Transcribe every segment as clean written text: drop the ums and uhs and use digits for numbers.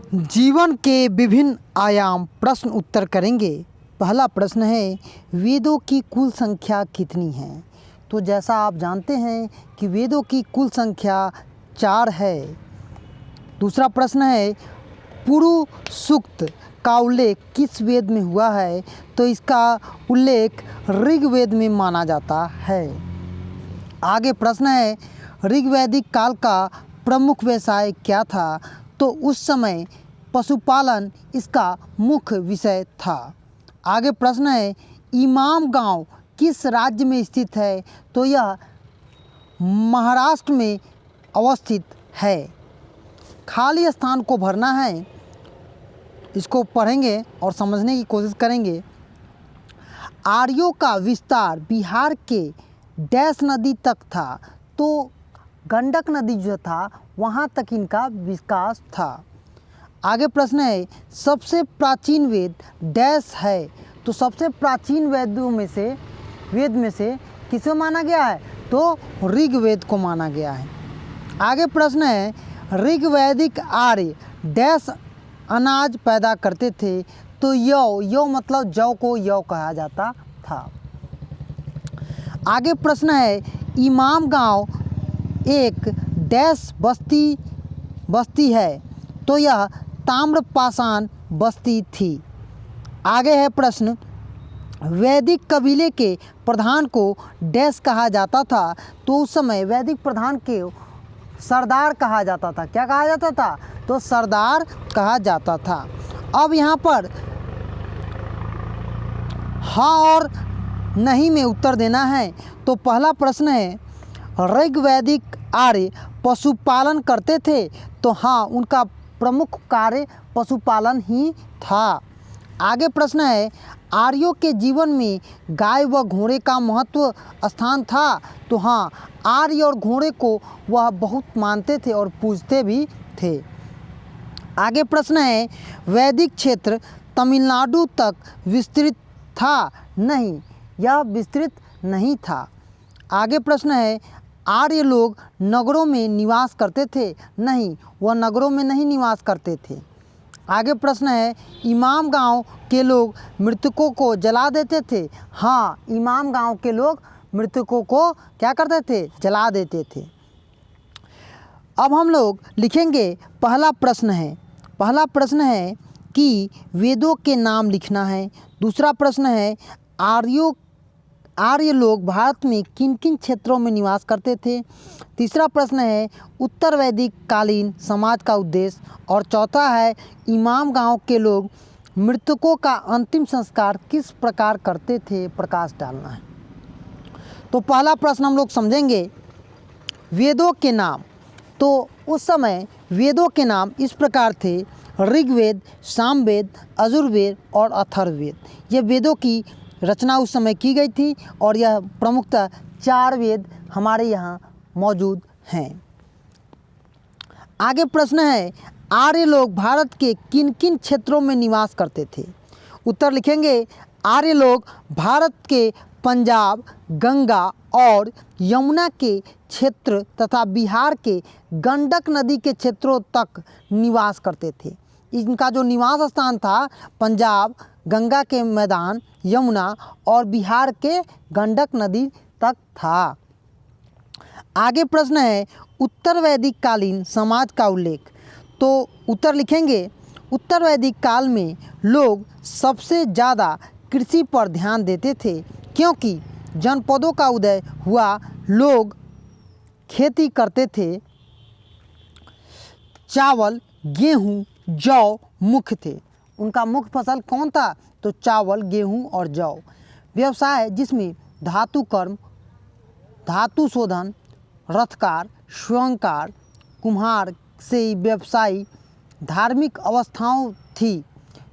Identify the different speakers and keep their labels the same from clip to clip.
Speaker 1: जीवन के विभिन्न आयाम प्रश्न उत्तर करेंगे। पहला प्रश्न है, वेदों की कुल संख्या कितनी है? तो जैसा आप जानते हैं कि वेदों की कुल संख्या 4 है। दूसरा प्रश्न है, पुरु सूक्त का उल्लेख किस वेद में हुआ है? तो इसका उल्लेख ऋग्वेद में माना जाता है। आगे प्रश्न है, ऋग्वैदिक काल का प्रमुख व्यवसाय क्या था? तो उस समय पशुपालन इसका मुख्य विषय था। आगे प्रश्न है, इमाम गांव किस राज्य में स्थित है? तो यह महाराष्ट्र में अवस्थित है। खाली स्थान को भरना है, इसको पढ़ेंगे और समझने की कोशिश करेंगे। आर्यों का विस्तार बिहार के डैश नदी तक था। तो गंडक नदी जो था वहाँ तक इनका विकास था। आगे प्रश्न है, सबसे प्राचीन वेद डैश है? तो सबसे प्राचीन वेद में से किसे माना गया है? तो ऋग्वेद को माना गया है। आगे प्रश्न है, ऋग्वैदिक आर्य डैश अनाज पैदा करते थे? तो यौ मतलब जौ को यौ कहा जाता था। आगे प्रश्न है, इमाम गांव एक डैश बस्ती है? तो यह ताम्रपाषाण बस्ती थी। आगे है प्रश्न, वैदिक कबीले के प्रधान को डैश कहा जाता था? तो उस समय वैदिक प्रधान के सरदार कहा जाता था। क्या कहा जाता था? तो सरदार कहा जाता था। अब यहाँ पर हाँ और नहीं में उत्तर देना है। तो पहला प्रश्न है, ऋग्वैदिक आर्य पशुपालन करते थे? तो हाँ, उनका प्रमुख कार्य पशुपालन ही था। आगे प्रश्न है, आर्यों के जीवन में गाय व घोड़े का महत्व स्थान था? तो हाँ, आर्य और घोड़े को वह बहुत मानते थे और पूजते भी थे। आगे प्रश्न है, वैदिक क्षेत्र तमिलनाडु तक विस्तृत था? नहीं, यह विस्तृत नहीं था। आगे प्रश्न है, आर्य लोग नगरों में निवास करते थे? नहीं, वह नगरों में नहीं निवास करते थे। आगे प्रश्न है, इमाम गांव के लोग मृतकों को जला देते थे? हाँ, इमाम गांव के लोग मृतकों को क्या करते थे? जला देते थे। अब हम लोग लिखेंगे पहला प्रश्न है कि वेदों के नाम लिखना है। दूसरा प्रश्न है, आर्य लोग भारत में किन किन क्षेत्रों में निवास करते थे? तीसरा प्रश्न है, उत्तर वैदिक कालीन समाज का उद्देश्य। और चौथा है, इमाम गांव के लोग मृतकों का अंतिम संस्कार किस प्रकार करते थे? प्रकाश डालना है। तो पहला प्रश्न हम लोग समझेंगे, वेदों के नाम। तो उस समय वेदों के नाम इस प्रकार थे, ऋग्वेद, सामवेद, यजुर्वेद और अथर्ववेद। ये वेदों की रचना उस समय की गई थी और यह प्रमुखतः 4 वेद हमारे यहाँ मौजूद हैं। आगे प्रश्न है, आर्य लोग भारत के किन किन क्षेत्रों में निवास करते थे? उत्तर लिखेंगे, आर्य लोग भारत के पंजाब, गंगा और यमुना के क्षेत्र तथा बिहार के गंडक नदी के क्षेत्रों तक निवास करते थे। इनका जो निवास स्थान था पंजाब, गंगा के मैदान, यमुना और बिहार के गंडक नदी तक था। आगे प्रश्न है, उत्तर वैदिक कालीन समाज का उल्लेख। तो उत्तर लिखेंगे, उत्तर वैदिक काल में लोग सबसे ज़्यादा कृषि पर ध्यान देते थे, क्योंकि जनपदों का उदय हुआ। लोग खेती करते थे। चावल, गेहूँ, जौ मुख्य थे। उनका मुख्य फसल कौन था? तो चावल, गेहूँ और जौ। व्यवसाय जिसमें धातु कर्म, धातु शोधन, रथकार, स्वयंकार, कुम्हार से व्यवसायी, धार्मिक अवस्थाओं थी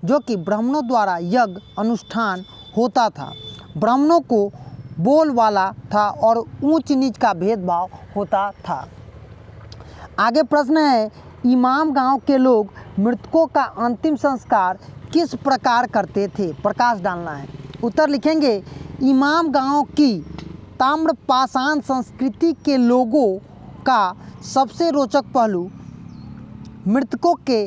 Speaker 1: जो कि ब्राह्मणों द्वारा यज्ञ अनुष्ठान होता था। ब्राह्मणों को बोलबाला था और ऊंच नीच का भेदभाव होता था। आगे प्रश्न है, इमाम गांव के लोग मृतकों का अंतिम संस्कार किस प्रकार करते थे? प्रकाश डालना है। उत्तर लिखेंगे, इमाम गांव की ताम्रपाषाण संस्कृति के लोगों का सबसे रोचक पहलू मृतकों के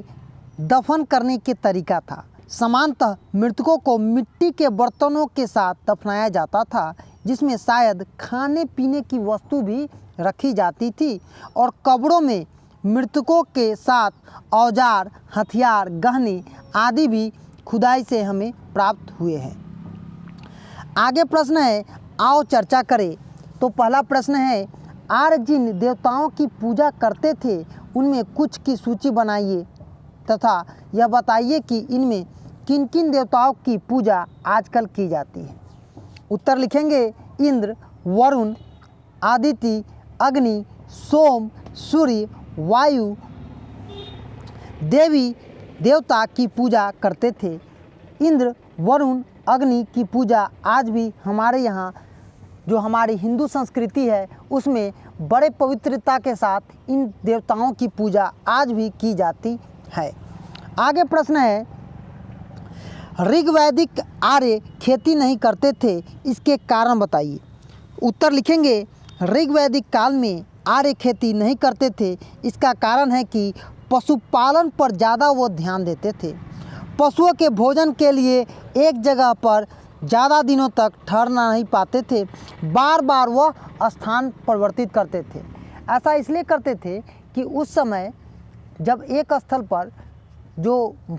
Speaker 1: दफन करने के तरीका था। सामान्यतः मृतकों को मिट्टी के बर्तनों के साथ दफनाया जाता था, जिसमें शायद खाने पीने की वस्तु भी रखी जाती थी, और कब्रों में मृतकों के साथ औजार, हथियार, गहने आदि भी खुदाई से हमें प्राप्त हुए हैं। आगे प्रश्न है, आओ चर्चा करें। तो पहला प्रश्न है, आर्य जिन देवताओं की पूजा करते थे उनमें कुछ की सूची बनाइए तथा यह बताइए कि इनमें किन किन देवताओं की पूजा आजकल की जाती है। उत्तर लिखेंगे, इंद्र, वरुण, आदित्य, अग्नि, सोम, सूर्य, वायु देवी देवता की पूजा करते थे। इंद्र, वरुण, अग्नि की पूजा आज भी हमारे यहाँ जो हमारी हिंदू संस्कृति है उसमें बड़े पवित्रता के साथ इन देवताओं की पूजा आज भी की जाती है। आगे प्रश्न है, ऋग्वैदिक आर्य खेती नहीं करते थे, इसके कारण बताइए। उत्तर लिखेंगे, ऋग्वैदिक काल में आर्य खेती नहीं करते थे, इसका कारण है कि पशुपालन पर ज़्यादा वो ध्यान देते थे। पशुओं के भोजन के लिए एक जगह पर ज़्यादा दिनों तक ठहरना नहीं पाते थे, बार बार वह स्थान परिवर्तित करते थे। ऐसा इसलिए करते थे कि उस समय जब एक स्थल पर जो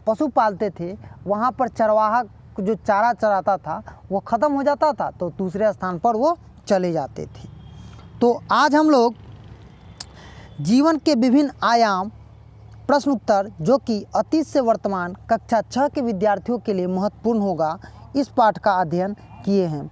Speaker 1: पशु पालते थे वहाँ पर चरवाहा जो चारा चराता था वो ख़त्म हो जाता था, तो दूसरे स्थान पर वो चले जाते थे। तो आज हम लोग जीवन के विभिन्न आयाम प्रश्न उत्तर जो कि अतीत से वर्तमान कक्षा 6 के विद्यार्थियों के लिए महत्वपूर्ण होगा, इस पाठ का अध्ययन किए हैं।